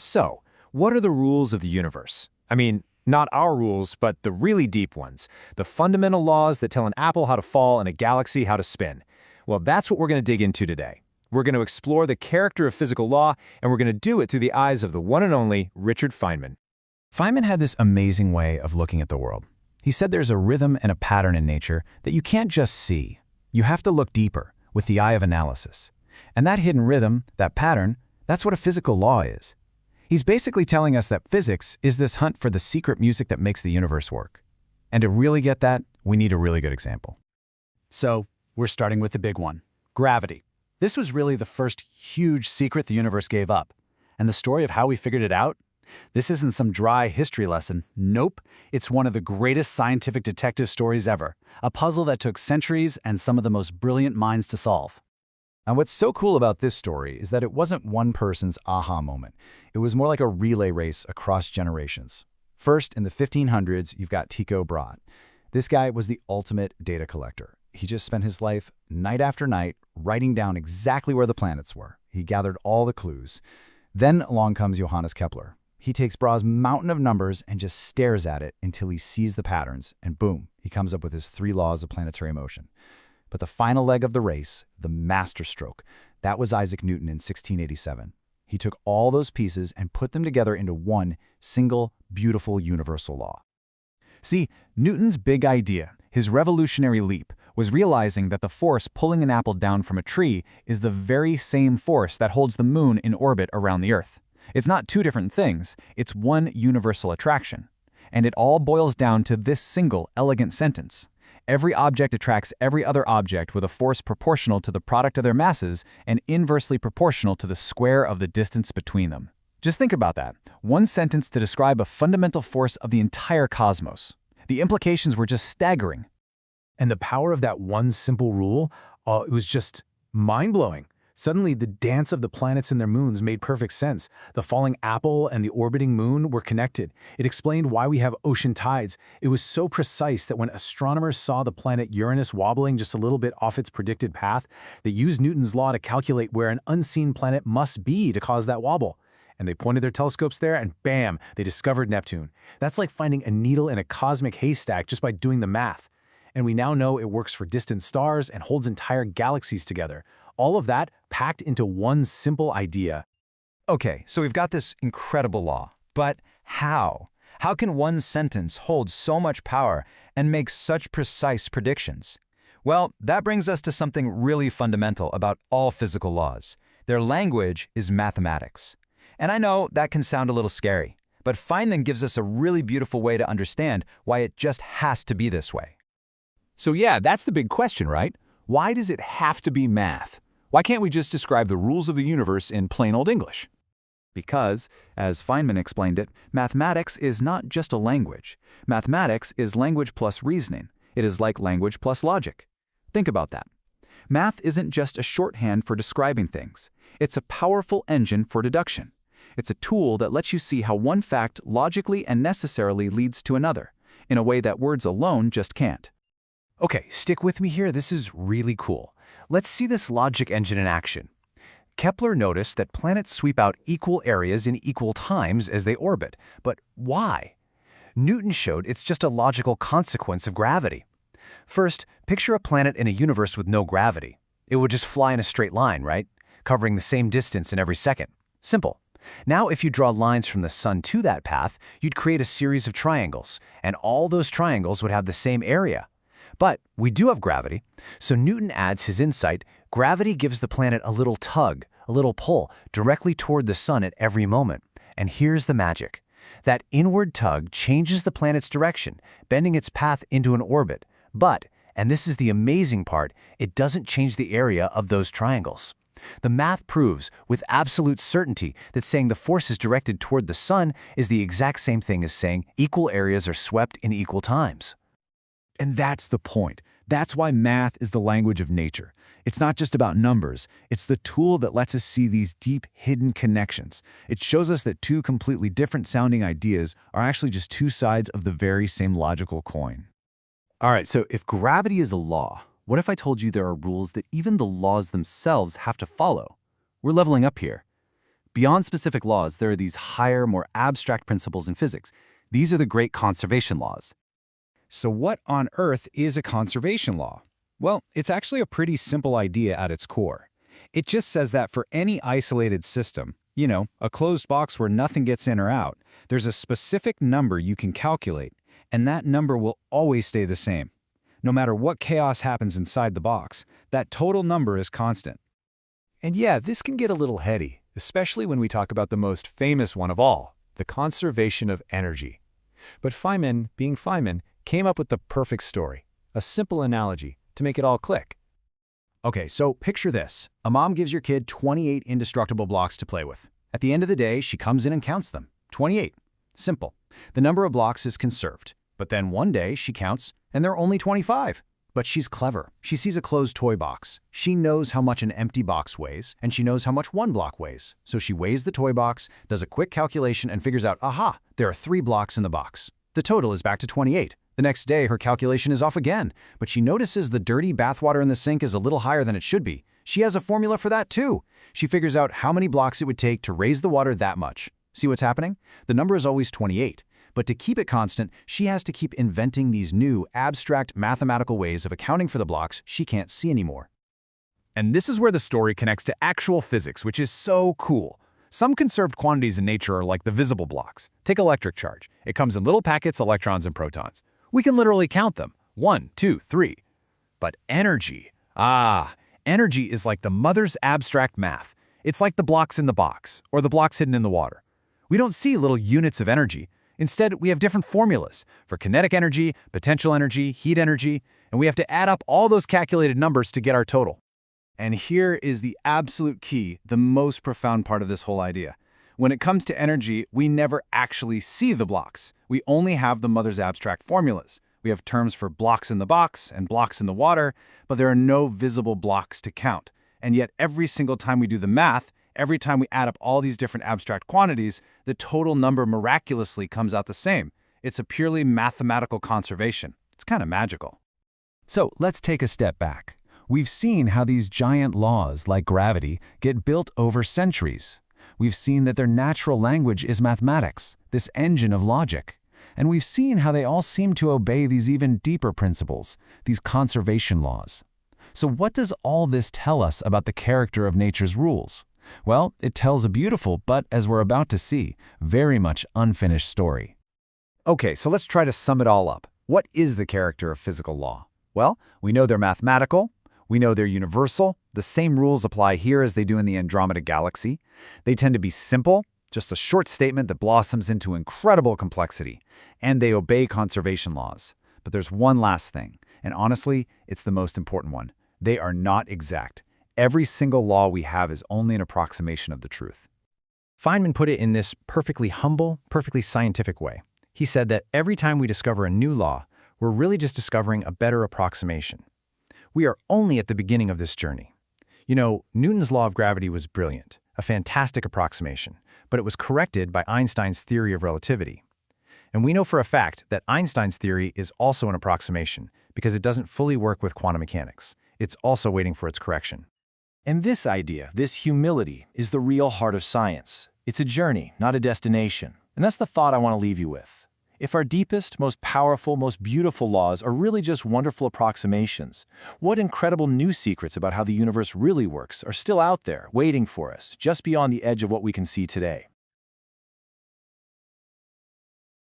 So, what are the rules of the universe? I mean, not our rules, but the really deep ones. The fundamental laws that tell an apple how to fall and a galaxy how to spin. Well, that's what we're going to dig into today. We're going to explore the character of physical law, and we're going to do it through the eyes of the one and only Richard Feynman. Feynman had this amazing way of looking at the world. He said there's a rhythm and a pattern in nature that you can't just see. You have to look deeper, with the eye of analysis. And that hidden rhythm, that pattern, that's what a physical law is. He's basically telling us that physics is this hunt for the secret music that makes the universe work. And to really get that, we need a really good example. So, we're starting with the big one, gravity. This was really the first huge secret the universe gave up. And the story of how we figured it out? This isn't some dry history lesson. Nope, it's one of the greatest scientific detective stories ever. A puzzle that took centuries and some of the most brilliant minds to solve. And what's so cool about this story is that it wasn't one person's aha moment. It was more like a relay race across generations. First, in the 1500s, you've got Tycho Brahe. This guy was the ultimate data collector. He just spent his life, night after night, writing down exactly where the planets were. He gathered all the clues. Then along comes Johannes Kepler. He takes Brahe's mountain of numbers and just stares at it until he sees the patterns, and boom, he comes up with his 3 laws of planetary motion. But the final leg of the race, the masterstroke, that was Isaac Newton in 1687. He took all those pieces and put them together into one single, beautiful universal law. See, Newton's big idea, his revolutionary leap, was realizing that the force pulling an apple down from a tree is the very same force that holds the moon in orbit around the Earth. It's not 2 different things, it's one universal attraction. And it all boils down to this single, elegant sentence. Every object attracts every other object with a force proportional to the product of their masses and inversely proportional to the square of the distance between them. Just think about that. One sentence to describe a fundamental force of the entire cosmos. The implications were just staggering. And the power of that one simple rule, it was just mind-blowing. Suddenly, the dance of the planets and their moons made perfect sense. The falling apple and the orbiting moon were connected. It explained why we have ocean tides. It was so precise that when astronomers saw the planet Uranus wobbling just a little bit off its predicted path, they used Newton's law to calculate where an unseen planet must be to cause that wobble. And they pointed their telescopes there and bam, they discovered Neptune. That's like finding a needle in a cosmic haystack just by doing the math. And we now know it works for distant stars and holds entire galaxies together. All of that packed into one simple idea. Okay, so we've got this incredible law, but how? How can one sentence hold so much power and make such precise predictions? Well, that brings us to something really fundamental about all physical laws. Their language is mathematics. And I know that can sound a little scary, but Feynman gives us a really beautiful way to understand why it just has to be this way. So yeah, that's the big question, right? Why does it have to be math? Why can't we just describe the rules of the universe in plain old English? Because, as Feynman explained it, mathematics is not just a language. Mathematics is language plus reasoning. It is like language plus logic. Think about that. Math isn't just a shorthand for describing things. It's a powerful engine for deduction. It's a tool that lets you see how one fact logically and necessarily leads to another, in a way that words alone just can't. Okay, stick with me here. This is really cool. Let's see this logic engine in action. Kepler noticed that planets sweep out equal areas in equal times as they orbit. But why? Newton showed it's just a logical consequence of gravity. First, picture a planet in a universe with no gravity. It would just fly in a straight line, right? Covering the same distance in every second. Simple. Now, if you draw lines from the sun to that path, you'd create a series of triangles, and all those triangles would have the same area. But we do have gravity, so Newton adds his insight. Gravity gives the planet a little tug, a little pull, directly toward the sun at every moment. And here's the magic. That inward tug changes the planet's direction, bending its path into an orbit. But, and this is the amazing part, it doesn't change the area of those triangles. The math proves, with absolute certainty, that saying the force is directed toward the sun is the exact same thing as saying equal areas are swept in equal times. And that's the point. That's why math is the language of nature. It's not just about numbers. It's the tool that lets us see these deep, hidden connections. It shows us that 2 completely different sounding ideas are actually just 2 sides of the very same logical coin. All right, so if gravity is a law, what if I told you there are rules that even the laws themselves have to follow? We're leveling up here. Beyond specific laws, there are these higher, more abstract principles in physics. These are the great conservation laws. So what on earth is a conservation law? Well, it's actually a pretty simple idea at its core. It just says that for any isolated system, a closed box where nothing gets in or out, there's a specific number you can calculate, and that number will always stay the same. No matter what chaos happens inside the box, that total number is constant. And yeah, this can get a little heady, especially when we talk about the most famous one of all, the conservation of energy. But Feynman, being Feynman, came up with the perfect story, a simple analogy, to make it all click. Okay, so picture this. A mom gives your kid 28 indestructible blocks to play with. At the end of the day, she comes in and counts them. 28. Simple. The number of blocks is conserved. But then one day, she counts, and there are only 25. But she's clever. She sees a closed toy box. She knows how much an empty box weighs, and she knows how much one block weighs. So she weighs the toy box, does a quick calculation, and figures out, aha, there are 3 blocks in the box. The total is back to 28. The next day, her calculation is off again, but she notices the dirty bathwater in the sink is a little higher than it should be. She has a formula for that too. She figures out how many blocks it would take to raise the water that much. See what's happening? The number is always 28. But to keep it constant, she has to keep inventing these new, abstract mathematical ways of accounting for the blocks she can't see anymore. And this is where the story connects to actual physics, which is so cool. Some conserved quantities in nature are like the visible blocks. Take electric charge. It comes in little packets, electrons and protons. We can literally count them. 1, 2, 3. But energy. Energy is like the mother's abstract math. It's like the blocks in the box, or the blocks hidden in the water. We don't see little units of energy. Instead, we have different formulas for kinetic energy, potential energy, heat energy, and we have to add up all those calculated numbers to get our total. And here is the absolute key, the most profound part of this whole idea. When it comes to energy, we never actually see the blocks. We only have the mother's abstract formulas. We have terms for blocks in the box and blocks in the water, but there are no visible blocks to count. And yet every single time we do the math, every time we add up all these different abstract quantities, the total number miraculously comes out the same. It's a purely mathematical conservation. It's kind of magical. So let's take a step back. We've seen how these giant laws, like gravity, get built over centuries. We've seen that their natural language is mathematics, this engine of logic. And we've seen how they all seem to obey these even deeper principles, these conservation laws. So what does all this tell us about the character of nature's rules? Well, it tells a beautiful, but as we're about to see, very much unfinished story. Okay, so let's try to sum it all up. What is the character of physical law? Well, we know they're mathematical. We know they're universal. The same rules apply here as they do in the Andromeda Galaxy. They tend to be simple, just a short statement that blossoms into incredible complexity. And they obey conservation laws. But there's one last thing, and honestly, it's the most important one. They are not exact. Every single law we have is only an approximation of the truth. Feynman put it in this perfectly humble, perfectly scientific way. He said that every time we discover a new law, we're really just discovering a better approximation. We are only at the beginning of this journey. Newton's law of gravity was brilliant, a fantastic approximation, but it was corrected by Einstein's theory of relativity. And we know for a fact that Einstein's theory is also an approximation because it doesn't fully work with quantum mechanics. It's also waiting for its correction. And this idea, this humility, is the real heart of science. It's a journey, not a destination. And that's the thought I want to leave you with. If our deepest, most powerful, most beautiful laws are really just wonderful approximations, what incredible new secrets about how the universe really works are still out there, waiting for us, just beyond the edge of what we can see today?